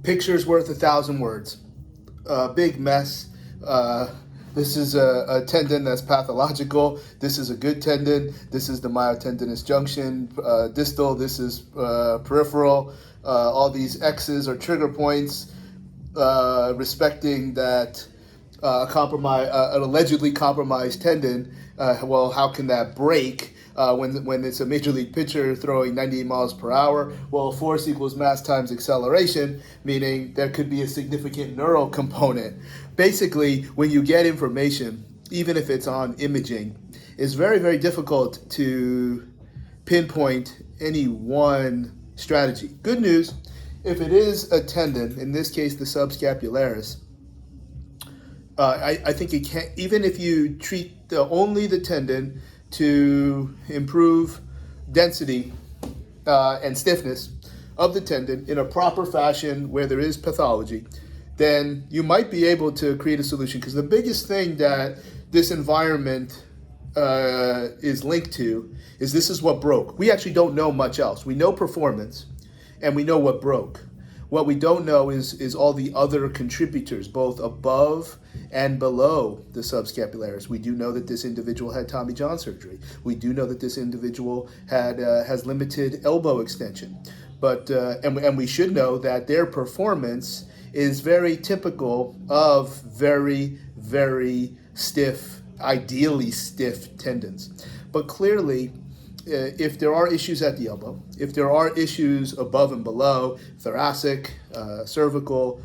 Picture's worth 1,000 words. Big mess. This is a tendon that's pathological. This is a good tendon. This is the myotendinous junction. Distal, this is peripheral. All these X's are trigger points respecting that an allegedly compromised tendon. Well, how can that break when it's a major league pitcher throwing 98 miles per hour? Well, force equals mass times acceleration, meaning there could be a significant neural component. Basically, when you get information, even if it's on imaging, it's very, very difficult to pinpoint any one strategy. Good news, if it is a tendon, in this case the subscapularis, I think it can, even if you treat only the tendon to improve density and stiffness of the tendon in a proper fashion where there is pathology, then you might be able to create a solution. Because the biggest thing that this environment is linked to is this is what broke. We actually don't know much else. We know performance and we know what broke. What we don't know is all the other contributors, both above and below the subscapularis. We do know that this individual had Tommy John surgery. We do know that this individual has limited elbow extension. But and we should know that their performance is very typical of very, very stiff, ideally stiff tendons. But clearly, if there are issues at the elbow, if there are issues above and below, thoracic, cervical,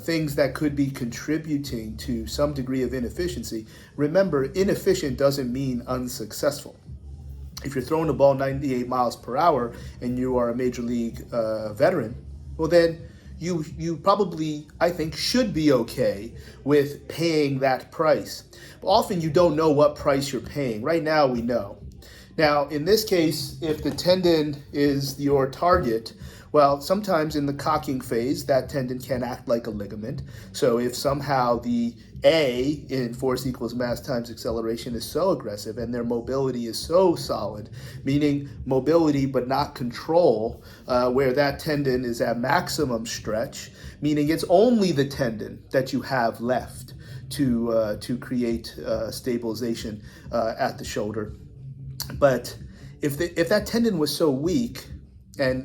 things that could be contributing to some degree of inefficiency, remember, inefficient doesn't mean unsuccessful. If you're throwing the ball 98 miles per hour and you are a major league veteran, well then you probably, I think, should be okay with paying that price. But often you don't know what price you're paying. Right now we know. Now, in this case, if the tendon is your target, well, sometimes in the cocking phase, that tendon can act like a ligament. So if somehow the A in force equals mass times acceleration is so aggressive and their mobility is so solid, meaning mobility but not control, where that tendon is at maximum stretch, meaning it's only the tendon that you have left to create stabilization at the shoulder. But if that tendon was so weak and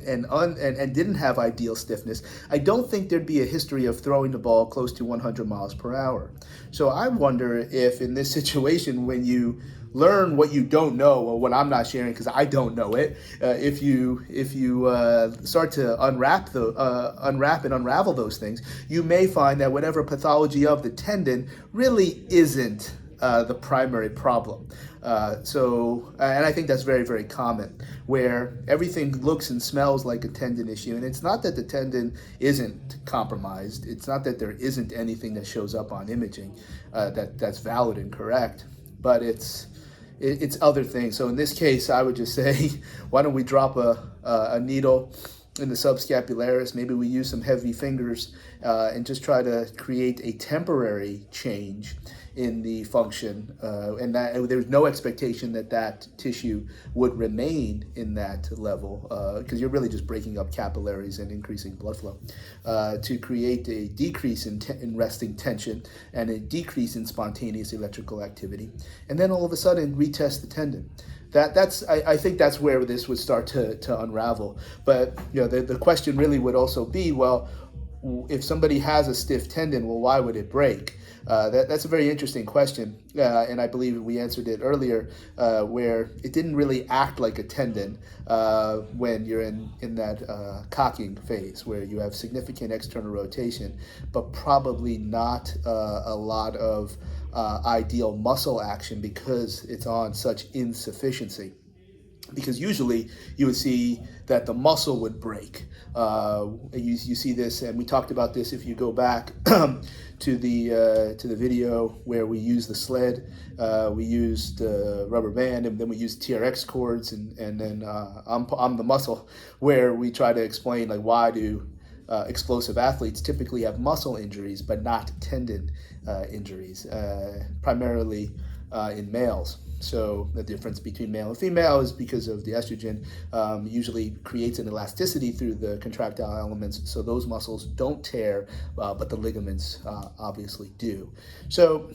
didn't have ideal stiffness, I don't think there'd be a history of throwing the ball close to 100 miles per hour. So I wonder if in this situation, when you learn what you don't know, or what I'm not sharing because I don't know it, if you start to unwrap and unravel those things, you may find that whatever pathology of the tendon really isn't the primary problem. And I think that's very, very common, where everything looks and smells like a tendon issue. And it's not that the tendon isn't compromised. It's not that there isn't anything that shows up on imaging that's valid and correct, but it's other things. So in this case, I would just say, why don't we drop a needle in the subscapularis? Maybe we use some heavy fingers and just try to create a temporary change in the function, and that there's no expectation that tissue would remain in that level, because you're really just breaking up capillaries and increasing blood flow to create a decrease in resting tension and a decrease in spontaneous electrical activity, and then all of a sudden retest the tendon. I think that's where this would start to unravel. But the question really would also be, well, if somebody has a stiff tendon, well, why would it break? That's a very interesting question, and I believe we answered it earlier, where it didn't really act like a tendon when you're in that cocking phase, where you have significant external rotation, but probably not a lot of ideal muscle action because it's on such insufficiency. Because usually you would see that the muscle would break. You see this, and we talked about this if you go back to the video where we used the sled, we used the rubber band, and then we used TRX cords, and then I'm the muscle, where we try to explain like why do explosive athletes typically have muscle injuries but not tendon injuries, primarily in males. So the difference between male and female is because of the estrogen usually creates an elasticity through the contractile elements. So those muscles don't tear, but the ligaments obviously do. So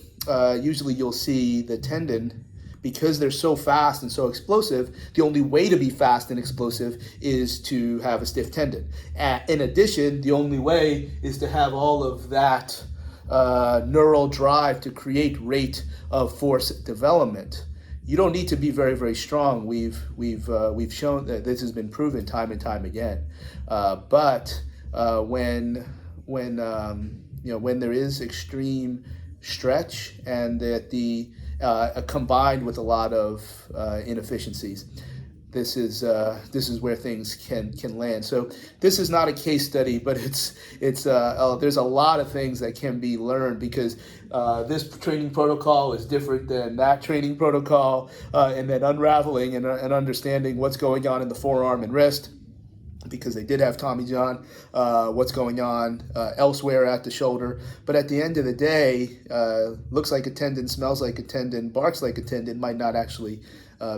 usually you'll see the tendon, because they're so fast and so explosive, the only way to be fast and explosive is to have a stiff tendon. In addition, the only way is to have all of that neural drive to create rate of force development. You don't need to be very, very strong. We've shown that this has been proven time and time again. But when there is extreme stretch and that the combined with a lot of inefficiencies, this is where things can land. So this is not a case study, but there's a lot of things that can be learned, because this training protocol is different than that training protocol, and then unraveling and understanding what's going on in the forearm and wrist, because they did have Tommy John, what's going on elsewhere at the shoulder. But at the end of the day, looks like a tendon, smells like a tendon, barks like a tendon, might not actually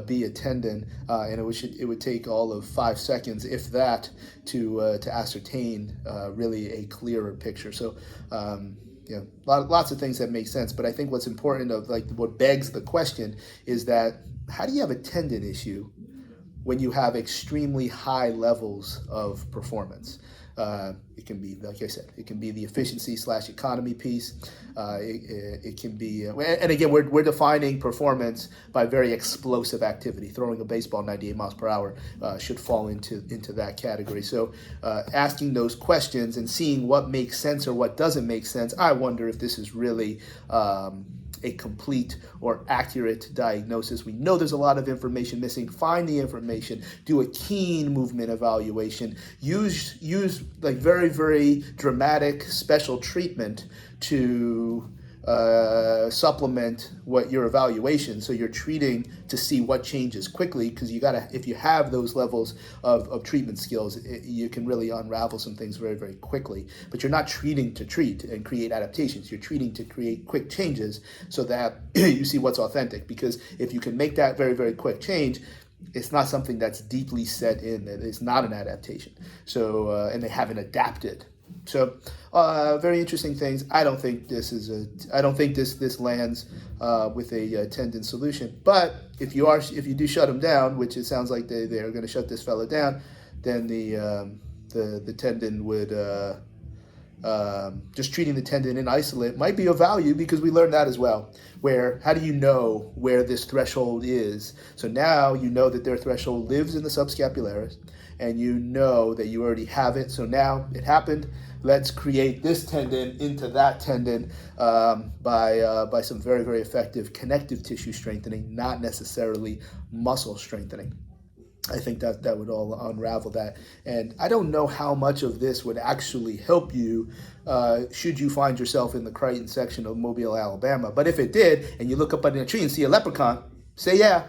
be a tendon, and it would take all of 5 seconds, if that, to ascertain really a clearer picture. So lots of things that make sense. But I think what's important, what begs the question, is that how do you have a tendon issue when you have extremely high levels of performance? It can be, like I said, it can be the efficiency/economy piece. It can be, and again, we're defining performance by very explosive activity. Throwing a baseball 98 miles per hour should fall into that category. So asking those questions and seeing what makes sense or what doesn't make sense, I wonder if this is really a complete or accurate diagnosis. We know there's a lot of information missing. Find the information, do a keen movement evaluation, use like very, very dramatic special treatment to supplement what your evaluation. So you're treating to see what changes quickly, because if you have those levels of treatment skills, you can really unravel some things very, very quickly. But you're not treating to treat and create adaptations. You're treating to create quick changes so that you see what's authentic. Because if you can make that very, very quick change, it's not something that's deeply set in. It's not an adaptation. So and they haven't adapted. So very interesting things. I don't think this lands with a tendon solution. But if you do shut them down, which it sounds like they're going to shut this fellow down, then the tendon would just treating the tendon in isolate might be of value, because we learned that as well. How do you know where this threshold is? So now you know that their threshold lives in the subscapularis, and you know that you already have it. So now it happened. Let's create this tendon into that tendon by some very, very effective connective tissue strengthening, not necessarily muscle strengthening. I think that would all unravel that. And I don't know how much of this would actually help you should you find yourself in the Crichton section of Mobile, Alabama. But if it did, and you look up under a tree and see a leprechaun, say yeah.